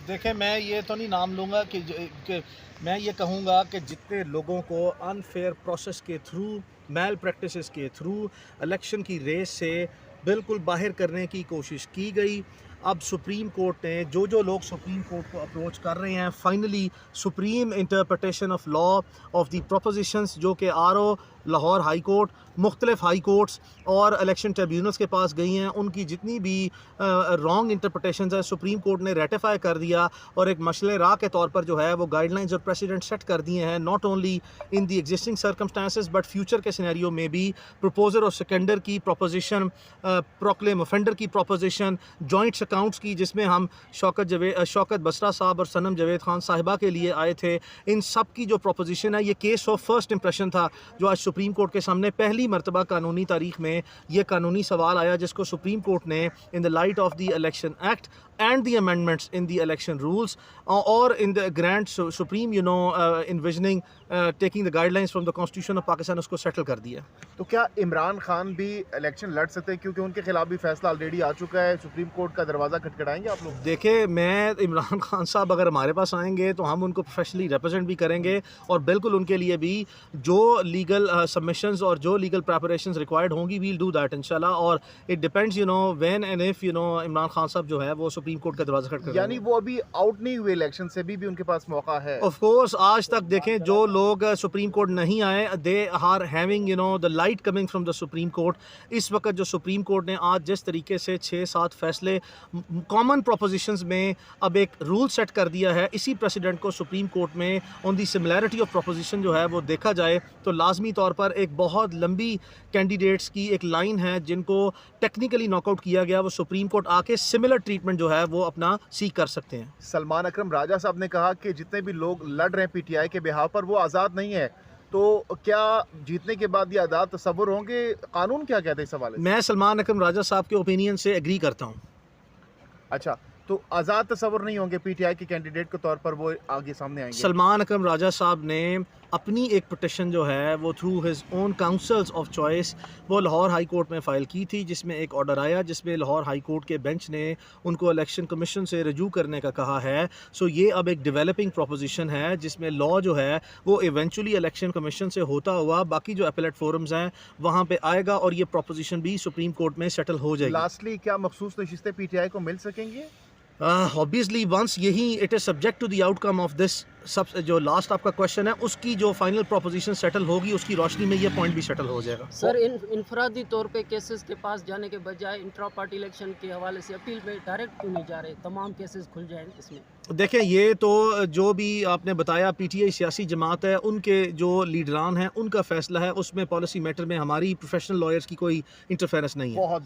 देखिए, मैं ये तो नहीं नाम लूँगा कि मैं ये कहूँगा कि जितने लोगों को अनफेयर प्रोसेस के थ्रू, मैल प्रैक्टिसेस के थ्रू इलेक्शन की रेस से बिल्कुल बाहर करने की कोशिश की गई। अब सुप्रीम कोर्ट ने जो लोग सुप्रीम कोर्ट को अप्रोच कर रहे हैं, finally supreme interpretation of law of the propositions जो कि आरओ, लाहौर हाई कोर्ट, मुख्तलिफ हाई कोर्ट्स और इलेक्शन ट्रिब्यूनल्स के पास गई हैं, उनकी जितनी भी रॉन्ग इंटरप्रटेशंस है सुप्रीम कोर्ट ने रेटिफाई कर दिया और एक मसले राह के तौर पर जो है वो गाइडलाइंस और प्रेसिडेंट सेट कर दिए हैं, not only in the existing circumstances but future के सिनेरियो में भी। प्रपोजर और सेकेंडर की प्रोपोजिशन, प्रोक्लेम ऑफेंडर की प्रोपोजिशन, जॉइंट्स अकाउंट्स की जिसमें हम शौकत बसरा साहब और सनम जावेद खान साहिबा के लिए आए थे, इन सब की जो प्रोपोजिशन है ये केस ऑफ फर्स्ट इंप्रेशन था जो आज सुप्रीम कोर्ट के सामने पहली मरतबा कानूनी तारीख में ये कानूनी सवाल आया जिसको सुप्रीम कोर्ट ने in the light of the Election Act and the amendments in the election rules or in the grand supreme envisioning taking the guidelines from the constitution of Pakistan उसको settle कर दिया। तो क्या इमरान खान भी election लड़ सकते हैं, क्योंकि उनके खिलाफ भी फैसला ऑलरेडी आ चुका है, सुप्रीम कोर्ट का दरवाज़ा खटखटाएंगे आप लोग? देखिए, मैं इमरान खान साहब अगर हमारे पास आएंगे तो हम उनको प्रोफेशनली रिप्रेजेंट भी करेंगे और बिल्कुल उनके लिए भी जो लीगल सबमिशंस और जो लीगल प्रेपरेशंस रिक्वायर्ड होंगी वील डू दैट इंशाल्लाह। और it depends when and if Imran Khan साहब जो है वो सुप्रीम कोर्ट का दरवाज़ा खटखटाएंगे। यानी वो अभी आउट नहीं हुए इलेक्शन से, भी उनके पास मौका है। ऑफ कोर्स आज तक देखें जो लोग सुप्रीम कोर्ट नहीं आए, they are having the light coming from the supreme court. इस वक्त जो सुप्रीम कोर्ट ने आज जिस तरीके से 6-7 फैसले कॉमन प्रोपोजिशंस में अब एक रूल सेट कर दिया है, इसी प्रेसिडेंट को सुप्रीम कोर्ट में on the similarity of proposition जो है वो देखा जाए तो लाजमी तौर पर एक बहुत लंबी कैंडिडेट्स की एक लाइन है जिनको टेक्निकली नॉकआउट किया गया, वो सुप्रीम कोर्ट आके सिमिलर ट्रीटमेंट जो है वो अपना सीख कर सकते हैं। सलमान अकरम राजा साहब ने कहा कि जितने भी लोग लड़ रहे हैं पीटीआई के बिहाफ पर वो आज़ाद नहीं है, तो क्या जीतने के बाद ये आज़ाद तस्वुर होंगे? कानून क्या कहते हैं इस हवाले से? मैं सलमान अकरम राजा साहब के ओपिनियन से एग्री करता हूँ। अच्छा, तो आज़ाद तस्वुर नहीं होंगे पीटीआई के कैंडिडेट के तौर पर, वो आगे सामने आएंगे? सलमान अकरम राजा साहब ने अपनी एक पिटिशन जो है वो through his own councils of choice वो लाहौर हाई कोर्ट में फ़ाइल की थी, जिसमें एक ऑर्डर आया जिसमें लाहौर हाई कोर्ट के बेंच ने उनको इलेक्शन कमीशन से रजू करने का कहा है। सो ये अब एक डेवलपिंग प्रोपोजिशन है जिसमें लॉ जो है वो इवेंचुअली इलेक्शन कमीशन से होता हुआ बाकी जो अपीलेट फोरम्स हैं वहाँ पे आएगा और ये प्रोपोजिशन भी सुप्रीम कोर्ट में सेटल हो जाएगी। लास्टली, क्या मखसूस नशिस्तें पीटीआई को मिल सकेंगी? ऑब्वियसली वंस यही it is subject to the outcome of this सब जो लास्ट आपका क्वेश्चन है उसकी जो फाइनल प्रोपोजिशन सेटल होगी उसकी रोशनी में ये पॉइंट भी सेटल हो जाएगा। सर, इनफरादी तौर पे केसेस के पास जाने के बजाय इंट्रा पार्टी इलेक्शन के हवाले से अपील में डायरेक्ट क्यों नहीं जा रहे? तमाम केसेस खुल जाएं इसमें। देखें, ये तो जो भी आपने बताया पीटीआई सियासी जमात है, उनके जो लीडरान हैं उनका फैसला है, उसमें पॉलिसी मैटर में हमारी प्रोफेशनल लॉयर्स की कोई इंटरफेरेंस नहीं है। बहुत